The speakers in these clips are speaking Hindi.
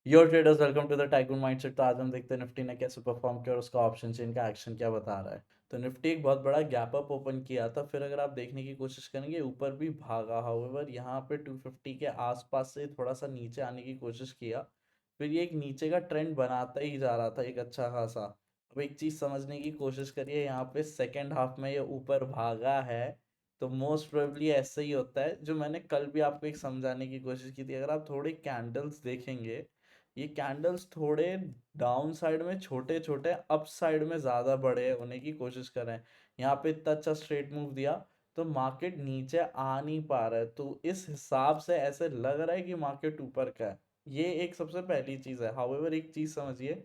Your traders, welcome to the tycoon mindset. तो आज हम देखते हैं निफ्टी ने कैसे परफॉर्म किया और उसका ऑप्शन चेन का एक्शन क्या बता रहा है। तो निफ्टी एक बहुत बड़ा गैप अप ओपन किया था, फिर अगर आप देखने की कोशिश करेंगे ऊपर भी भागा। हाउएवर यहाँ पे 250 के आसपास से थोड़ा सा नीचे आने की कोशिश किया, फिर ये एक नीचे का ट्रेंड बनाता ही जा रहा था एक अच्छा खासा। अब एक चीज समझने की कोशिश करिए, यहाँ पे सेकेंड हाफ में ये ऊपर भागा है, तो मोस्ट प्रोबेबली ऐसे ही होता है जो मैंने कल भी आपको एक समझाने की कोशिश की थी। अगर आप थोड़े कैंडल्स देखेंगे, ये कैंडल्स थोड़े डाउन साइड में छोटे छोटे, अप साइड में ज़्यादा बड़े होने की कोशिश कर रहे हैं। यहाँ पे इतना अच्छा स्ट्रेट मूव दिया तो मार्केट नीचे आ नहीं पा रहा है, तो इस हिसाब से ऐसे लग रहा है कि मार्केट ऊपर का है। ये एक सबसे पहली चीज़ है। हाउएवर एक चीज़ समझिए,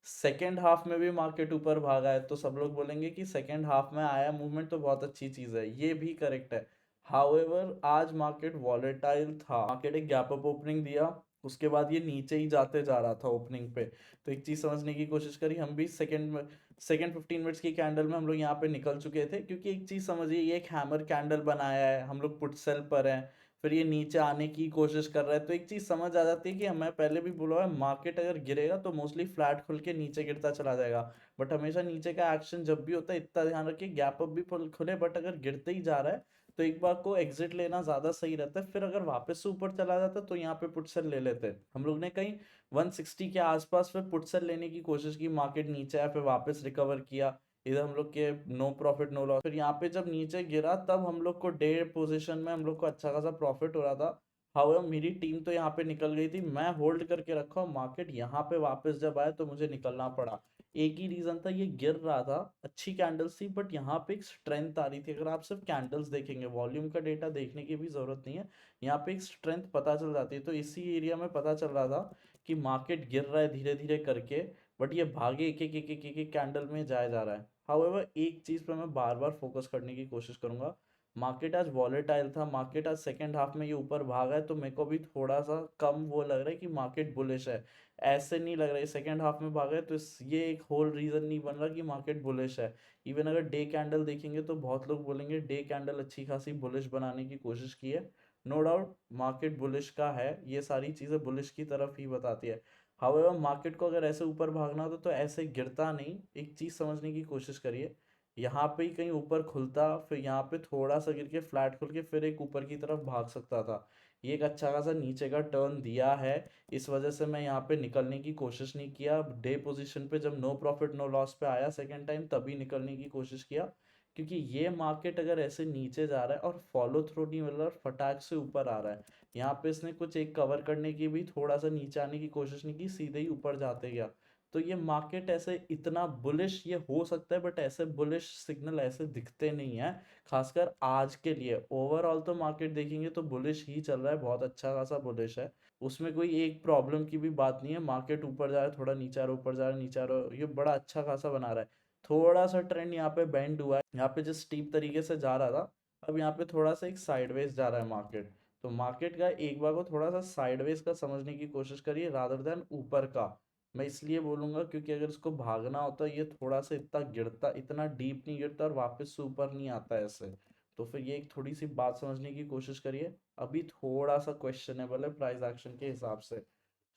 सेकेंड हाफ में भी मार्केट ऊपर भागा है, तो सब लोग बोलेंगे कि सेकेंड हाफ में आया मूवमेंट तो बहुत अच्छी चीज़ है, ये भी करेक्ट है। हाउएवर आज मार्केट वॉलेटाइल था, मार्केट एक गैप अप ओपनिंग दिया, उसके बाद ये नीचे ही जाते जा रहा था ओपनिंग पे। तो एक चीज़ समझने की कोशिश करी, हम भी सेकेंड 15 मिनट्स की कैंडल में हम लोग यहाँ पे निकल चुके थे, क्योंकि एक चीज़ समझिए, ये एक हैमर कैंडल बनाया है, हम लोग पुट सेल पर हैं, फिर ये नीचे आने की कोशिश कर रहा है। तो एक चीज़ समझ आ जाती है कि हमें पहले भी बोला है, मार्केट अगर गिरेगा तो मोस्टली फ्लैट खुल के नीचे गिरता चला जाएगा। बट हमेशा नीचे का एक्शन जब भी होता है, इतना ध्यान रखिए गैप अप भी खुले, बट अगर गिरते ही जा रहा है तो एक बार को एग्जिट लेना ज़्यादा सही रहता है। फिर अगर वापस से ऊपर चला जाता है तो यहाँ पे पुट सेल ले लेते हैं। हम लोग ने कहीं 160 के आसपास फिर पुट सेल लेने की कोशिश की, मार्केट नीचे आया, फिर वापस रिकवर किया। इधर हम लोग के नो प्रॉफिट नो लॉस, फिर यहाँ पे जब नीचे गिरा तब हम लोग को डे पोजीशन में हम लोग को अच्छा खासा प्रॉफिट हो रहा था। हाउएवर मेरी टीम तो यहाँ पे निकल गई थी, मैं होल्ड करके रखा और मार्केट यहाँ पे वापस जब आया तो मुझे निकलना पड़ा। एक ही रीजन था, ये गिर रहा था, अच्छी कैंडल्स थी, बट यहाँ पे एक स्ट्रेंथ आ रही थी। अगर आप सिर्फ कैंडल्स देखेंगे, वॉल्यूम का डेटा देखने की भी जरूरत नहीं है, यहाँ पे एक स्ट्रेंथ पता चल जाती है। तो इसी एरिया में पता चल रहा था कि मार्केट गिर रहा है धीरे धीरे करके, बट ये भागे एक एक कैंडल में जाया जा रहा है। हाउएवर एक चीज पे मैं बार बार फोकस करने की कोशिश करूंगा, मार्केट आज वॉलेटाइल था, मार्केट आज सेकेंड हाफ में ये ऊपर भागा है, तो मेरे को भी थोड़ा सा कम वो लग रहा है कि मार्केट बुलिश है। ऐसे नहीं लग रहा है सेकेंड हाफ में भागा है तो ये एक होल रीजन नहीं बन रहा कि मार्केट बुलिश है। इवन अगर डे कैंडल देखेंगे तो बहुत लोग बोलेंगे डे कैंडल अच्छी खासी बुलिश बनाने की कोशिश की है। नो डाउट मार्केट बुलिश का है, ये सारी चीज़ें बुलिश की तरफ ही बताती है। हाउएवर मार्केट को अगर ऐसे ऊपर भागना होता तो ऐसे गिरता नहीं। एक चीज़ समझने की कोशिश करिए, यहाँ पे ही कहीं ऊपर खुलता, फिर यहाँ पे थोड़ा सा गिर के फ्लैट खुल के फिर एक ऊपर की तरफ भाग सकता था। ये एक अच्छा खासा नीचे का टर्न दिया है, इस वजह से मैं यहाँ पे निकलने की कोशिश नहीं किया। डे पोजीशन पे जब नो प्रॉफिट नो लॉस पे आया सेकेंड टाइम, तभी निकलने की कोशिश किया, क्योंकि ये मार्केट अगर ऐसे नीचे जा रहा है और फॉलो थ्रू नहीं मिल रहा और फटाक से ऊपर आ रहा है, यहाँ पे इसने कुछ एक कवर करने की भी थोड़ा सा नीचे आने की कोशिश नहीं की, सीधे ही ऊपर जाते गया। तो ये मार्केट ऐसे इतना बुलिश ये हो सकता है, बट ऐसे बुलिश सिग्नल ऐसे दिखते नहीं है, खासकर आज के लिए। ओवरऑल तो मार्केट देखेंगे तो बुलिश ही चल रहा है, बहुत अच्छा खासा बुलिश है, उसमें कोई एक प्रॉब्लम की भी बात नहीं है। मार्केट ऊपर जा रहा है, थोड़ा नीचे आ रहा है, ऊपर जा रहा है, नीचे आ रहा है, ये बड़ा अच्छा खासा बना रहा है। थोड़ा सा ट्रेंड यहाँ पे बेंड हुआ है, यहाँ पे जिस स्टीप तरीके से जा रहा था, अब यहाँ पे थोड़ा सा एक साइडवेज जा रहा है मार्केट। तो मार्केट का एक बार को थोड़ा सा साइडवेज का समझने की कोशिश करिए रादर देन ऊपर का। मैं इसलिए बोलूंगा क्योंकि अगर इसको भागना होता ये थोड़ा सा इतना गिरता, इतना डीप नहीं गिरता और वापस से ऊपर नहीं आता ऐसे। तो फिर ये एक थोड़ी सी बात समझने की कोशिश करिए, अभी थोड़ा सा क्वेश्चनेबल है प्राइस एक्शन के हिसाब से।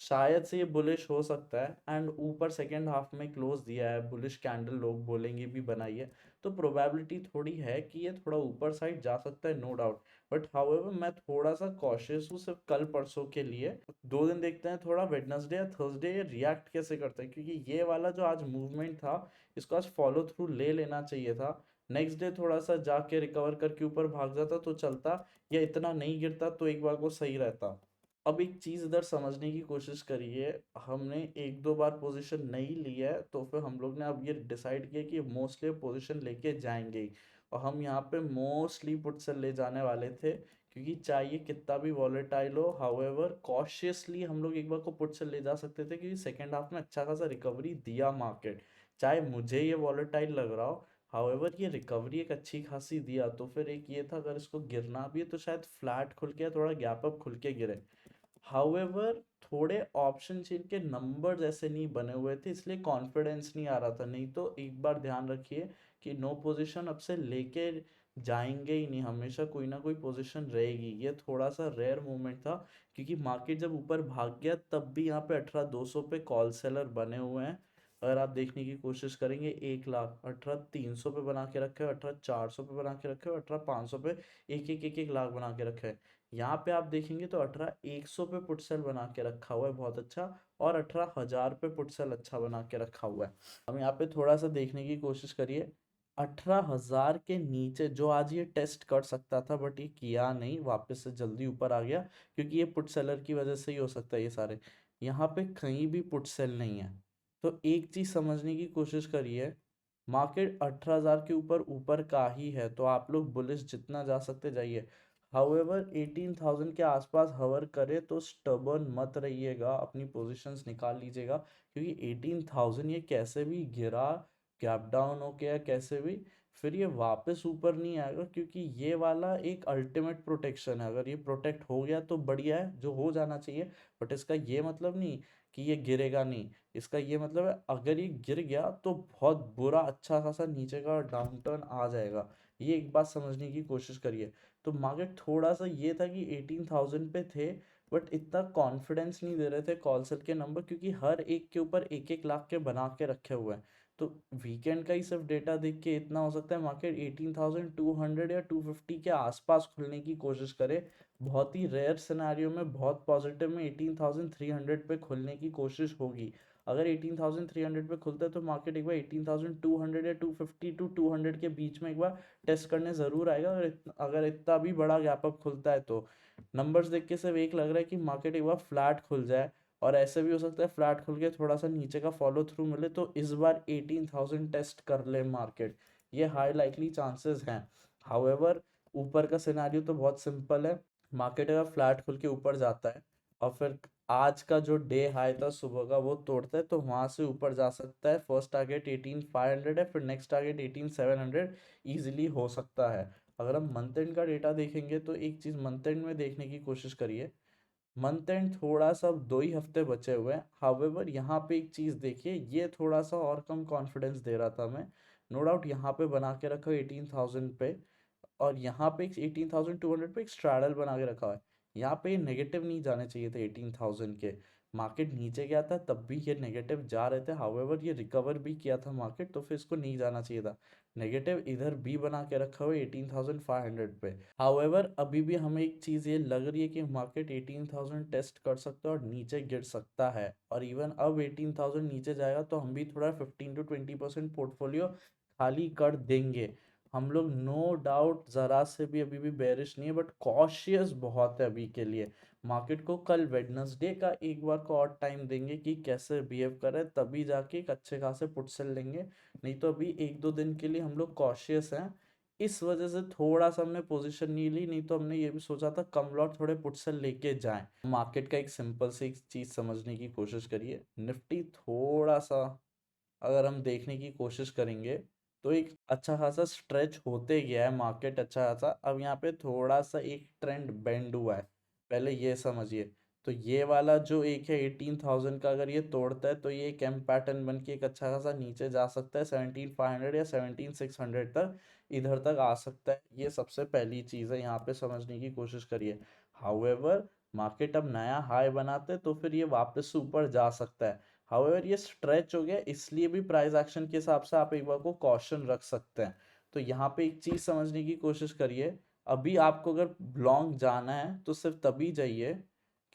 शायद से ये बुलिश हो सकता है, एंड ऊपर सेकेंड हाफ में क्लोज दिया है, बुलिश कैंडल लोग बोलेंगे भी बनाई है, तो प्रोबेबिलिटी थोड़ी है कि ये थोड़ा ऊपर साइड जा सकता है, नो डाउट। बट हाउएवर मैं थोड़ा सा कॉशियस हूँ सिर्फ कल परसों के लिए। 2 दिन देखते हैं थोड़ा वेडनेसडे या थर्सडे ये रिएक्ट कैसे करता है, क्योंकि ये वाला जो आज मूवमेंट था इसको आज फॉलो थ्रू ले लेना चाहिए था। नेक्स्ट डे थोड़ा सा जाके रिकवर करके ऊपर भाग जाता तो चलता, या इतना नहीं गिरता तो एक बार को सही रहता। अब एक चीज़ इधर समझने की कोशिश करिए, हमने एक दो बार पोजीशन नहीं ली है, तो फिर हम लोग ने अब ये डिसाइड किया कि मोस्टली पोजीशन लेके जाएंगे ही। और हम यहाँ पे मोस्टली पुट से ले जाने वाले थे, क्योंकि चाहिए कितना भी वॉलेटाइल हो, हाउएवर कॉशियसली हम लोग एक बार को पुट से ले जा सकते थे, क्योंकि सेकेंड हाफ में अच्छा खासा रिकवरी दिया मार्केट, चाहे मुझे ये वॉलेटाइल लग रहा हो। हाउएवर ये रिकवरी एक अच्छी खासी दिया, तो फिर एक ये था अगर इसको गिरना भी है तो शायद फ्लैट खुल के या थोड़ा गैप अप खुल के गिरे। हाउएवर थोड़े ऑप्शन चेन के नंबर्स ऐसे नहीं बने हुए थे, इसलिए कॉन्फिडेंस नहीं आ रहा था। नहीं तो एक बार ध्यान रखिए कि नो पोजीशन अब से लेके जाएंगे ही नहीं, हमेशा कोई ना कोई पोजीशन रहेगी। ये थोड़ा सा रेयर मोमेंट था, क्योंकि मार्केट जब ऊपर भाग गया तब भी यहाँ पे 18,200 पे कॉल सेलर बने हुए हैं। अगर आप देखने की कोशिश करेंगे 1 लाख 18,300 पे बना के रखे हो, 18,400 पे बना के रखे हो, 18,500 पे एक लाख बना के रखे हैं। यहाँ पे आप देखेंगे तो 18,100 पे पुट सेल बना के रखा हुआ है बहुत अच्छा, और 18,000 पे पुट सेल अच्छा बना के रखा हुआ है। हम यहाँ पे थोड़ा सा देखने की कोशिश करिए, 18,000 के नीचे जो आज ये टेस्ट कर सकता था, बट ये किया नहीं, वापस से जल्दी ऊपर आ गया, क्योंकि ये पुट सेलर की वजह से ही हो सकता है ये सारे। यहाँ पे कहीं भी पुट सेल नहीं है। तो एक चीज समझने की कोशिश करिए, मार्केट 18,000 के ऊपर ऊपर का ही है, तो आप लोग बुलिश जितना जा सकते जाइए। हाउएवर 18,000 के आसपास हवर करे तो स्टबर्न मत रहिएगा, अपनी पोजीशंस निकाल लीजिएगा, क्योंकि 18,000 ये कैसे भी गिरा, गैप डाउन हो गया कैसे भी, फिर ये वापस ऊपर नहीं आएगा, क्योंकि ये वाला एक अल्टीमेट प्रोटेक्शन है। अगर ये प्रोटेक्ट हो गया तो बढ़िया है, जो हो जाना चाहिए, बट इसका ये मतलब नहीं कि ये गिरेगा नहीं। इसका ये मतलब है अगर ये गिर गया तो बहुत बुरा अच्छा खासा नीचे का डाउन टर्न आ जाएगा। ये एक बात समझने की कोशिश करिए। तो मार्केट थोड़ा सा ये था कि 18,000 पे थे, बट इतना कॉन्फिडेंस नहीं दे रहे थे कॉल सेल के नंबर, क्योंकि हर एक के ऊपर 1-1 लाख के बना के रखे हुए हैं। तो वीकेंड का ही सिर्फ डेटा देख के इतना हो सकता है मार्केट 18,200 या 250 के आसपास खुलने की कोशिश करे। बहुत ही रेयर सिनेरियो में, बहुत पॉजिटिव में 18,300 पे खुलने की कोशिश होगी। अगर 18,300 पे खुलता है तो मार्केट एक बार 18,200 या 250 टू 200 के बीच में एक बार टेस्ट करने ज़रूर आएगा। अगर इतना भी बड़ा गैप अप खुलता है तो नंबर्स देख के सिर्फ एक लग रहा है कि मार्केट एक बार फ्लैट खुल जाए, और ऐसे भी हो सकता है फ्लैट खुल के थोड़ा सा नीचे का फॉलो थ्रू मिले तो इस बार 18,000 टेस्ट कर ले मार्केट। ये हाई लाइकली चांसेस हैं। हाउएवर ऊपर का सिनेरियो तो बहुत सिंपल है, मार्केट अगर फ्लैट खुल के ऊपर जाता है और फिर आज का जो डे हाई था सुबह का वो तोड़ता है, तो वहां से ऊपर जा सकता है। फर्स्ट टारगेट 18,500 है, फिर नेक्स्ट टारगेट 18,700 इजीली हो सकता है। अगर हम मंथ एंड का डेटा देखेंगे तो एक चीज मंथ एंड में देखने की कोशिश करिए। मंथ एंड थोड़ा सा 2 ही हफ्ते बचे हुए हैं। हाउएवर यहाँ पे एक चीज देखिए, ये थोड़ा सा और कम कॉन्फिडेंस दे रहा था मैं। नो डाउट यहाँ पे बना के रखा 18,000 पे, और यहाँ पे 18,200 पे एक स्ट्रैडल बना के रखा है। यहाँ पे नेगेटिव नहीं जाने चाहिए थे 18,000 के। मार्केट नीचे गया था तब भी ये नेगेटिव जा रहे थे, हाउएवर ये रिकवर भी किया था मार्केट, तो फिर इसको नहीं जाना चाहिए था। नेगेटिव इधर भी बना के रखा हुआ है 18,500 पे। हाउएवर अभी भी हमें एक चीज़ ये लग रही है कि मार्केट 18,000 टेस्ट कर सकता है और नीचे गिर सकता है, और इवन अब 18,000 नीचे जाएगा तो हम भी थोड़ा 15 to 20% पोर्टफोलियो खाली कर देंगे। हम लोग नो डाउट ज़रा से भी अभी भी बेरिश नहीं है, बट कॉशियस बहुत है अभी के लिए। मार्केट को कल वेडनेसडे का एक बार को और टाइम देंगे कि कैसे बिहेव करे, तभी जाके एक अच्छे खासे पुट सेल लेंगे। नहीं तो अभी 1-2 दिन के लिए हम लोग कॉशियस हैं। इस वजह से थोड़ा सा हमने पोजीशन नहीं ली, नहीं तो हमने ये भी सोचा था कम लॉट थोड़े पुट सेल लेके जाएं। मार्केट का एक सिंपल सी चीज़ समझने की कोशिश करिए, निफ्टी थोड़ा सा अगर हम देखने की कोशिश करेंगे तो एक अच्छा खासा स्ट्रेच होते गया है मार्केट अच्छा खासा। अब यहाँ पे थोड़ा सा एक ट्रेंड बेंड हुआ है, पहले ये समझिए। तो ये वाला जो एक है 18,000 का, अगर ये तोड़ता है तो ये एक एम पैटर्न बन के एक अच्छा खासा नीचे जा सकता है 17,500 या 17,600 तक, इधर तक आ सकता है। ये सबसे पहली चीज़ है, यहाँ पे समझने की कोशिश करिए। हाउएवर मार्केट अब नया हाई बनाते हैं तो फिर ये वापस से ऊपर जा सकता है। हाउएवर ये स्ट्रेच हो गया, इसलिए भी प्राइस एक्शन के हिसाब से आप एक बार को कॉशन रख सकते हैं। तो यहाँ पे एक चीज समझने की कोशिश करिए, अभी आपको अगर लॉन्ग जाना है तो सिर्फ तभी जाइए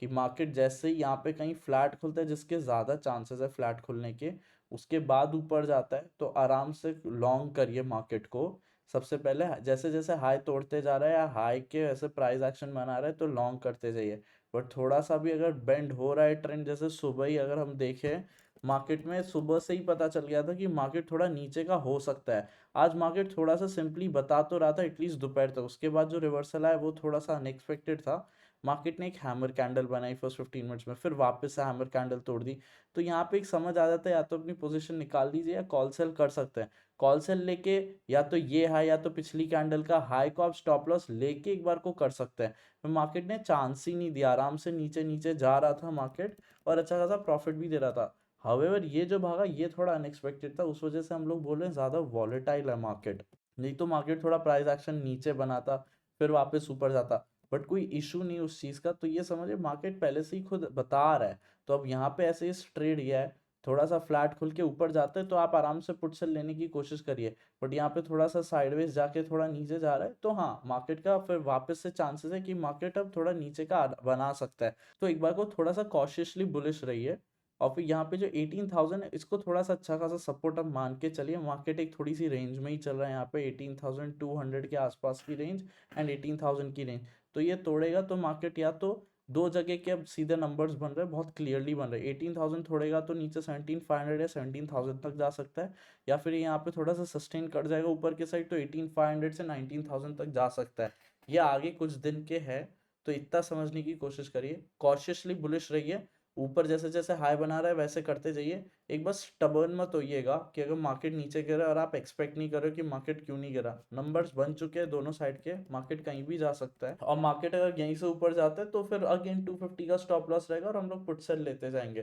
कि मार्केट जैसे ही यहाँ पे कहीं फ्लैट खुलता है, जिसके ज़्यादा चांसेस है फ्लैट खुलने के, उसके बाद ऊपर जाता है तो आराम से लॉन्ग करिए मार्केट को। सबसे पहले जैसे जैसे हाई तोड़ते जा रहा है या हाई के वैसे प्राइस एक्शन बना रहा है तो लॉन्ग करते जाइए। बट थोड़ा सा भी अगर बेंड हो रहा है ट्रेंड, जैसे सुबह ही अगर हम देखें मार्केट में, सुबह से ही पता चल गया था कि मार्केट थोड़ा नीचे का हो सकता है। आज मार्केट थोड़ा सा सिंपली बता तो रहा था एटलीस्ट दोपहर तक, उसके बाद जो रिवर्सल आया वो थोड़ा सा अनएक्सपेक्टेड था। मार्केट ने एक हैमर कैंडल बनाई फर्स्ट 15 मिनट्स में, फिर वापस से हैमर कैंडल तोड़ दी। तो यहाँ पे एक समझ आ जाता है, या तो अपनी पोजीशन निकाल दीजिए या कॉल सेल कर सकते हैं। कॉल सेल लेके या तो ये हाई या तो पिछली कैंडल का हाई को आप स्टॉप लॉस लेके एक बार को कर सकते हैं। तो मार्केट ने चांस ही नहीं दिया, आराम से नीचे नीचे जा रहा था मार्केट, और अच्छा खासा प्रॉफिट भी दे रहा था। हाउएवर ये जो भागा ये थोड़ा अनएक्सपेक्टेड था, उस वजह से हम लोग बोल रहे हैं ज़्यादा वॉलेटाइल है मार्केट। नहीं तो मार्केट थोड़ा प्राइस एक्शन नीचे बनाता, फिर वापस ऊपर जाता, बट कोई इशू नहीं उस चीज़ का। तो ये समझिए मार्केट पहले से ही खुद बता रहा है। तो अब यहाँ पे ऐसे इस ट्रेड ये है, थोड़ा सा फ्लैट खुल के ऊपर जाता है तो आप आराम से पुट सेल लेने की कोशिश करिए। बट यहाँ पे थोड़ा सा साइडवेज जाके थोड़ा नीचे जा रहा है, तो हाँ मार्केट का फिर वापस से चांसेस है कि मार्केट अब थोड़ा नीचे का बना सकता है। तो एक बार को थोड़ा सा कॉशियसली बुलिश रहिए। और फिर यहाँ पे जो 18,000 है इसको थोड़ा सा अच्छा खासा सपोर्ट अब मान के चलिए। मार्केट एक थोड़ी सी रेंज में ही चल रहा है, यहाँ पे 18,200 के आसपास की रेंज एंड 18,000 की रेंज। तो ये तोड़ेगा तो मार्केट या तो दो जगह के अब सीधे नंबर्स बन रहे हैं, बहुत क्लियरली बन रहे हैं। 18,000 तोड़ेगा तो नीचे 17,500 या 17,000 तक जा सकता है, या फिर यहाँ पे थोड़ा सा सस्टेन कर जाएगा ऊपर के साइड तो 18,500 से 19,000 तक जा सकता है। ये आगे कुछ दिन के है, तो इतना समझने की कोशिश करिए, कॉशियसली बुलिश रहिए। ऊपर जैसे जैसे हाई बना रहा है वैसे करते जाइए। एक बस स्टबर्न मत होइएगा कि अगर मार्केट नीचे गिरा और आप एक्सपेक्ट नहीं कर रहे हो कि मार्केट क्यों नहीं गिरा। नंबर्स बन चुके हैं दोनों साइड के, मार्केट कहीं भी जा सकता है। और मार्केट अगर यहीं से ऊपर जाता है तो फिर अगेन 250 का स्टॉप लॉस रहेगा और हम लोग पुट सेल लेते जाएंगे।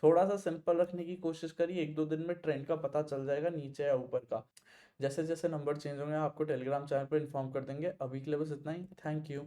थोड़ा सा सिंपल रखने की कोशिश करिए, एक दो दिन में ट्रेंड का पता चल जाएगा नीचे या ऊपर का। जैसे जैसे नंबर चेंज होंगे आपको टेलीग्राम चैनल पर इन्फॉर्म कर देंगे। अभी के लिए बस इतना ही, थैंक यू।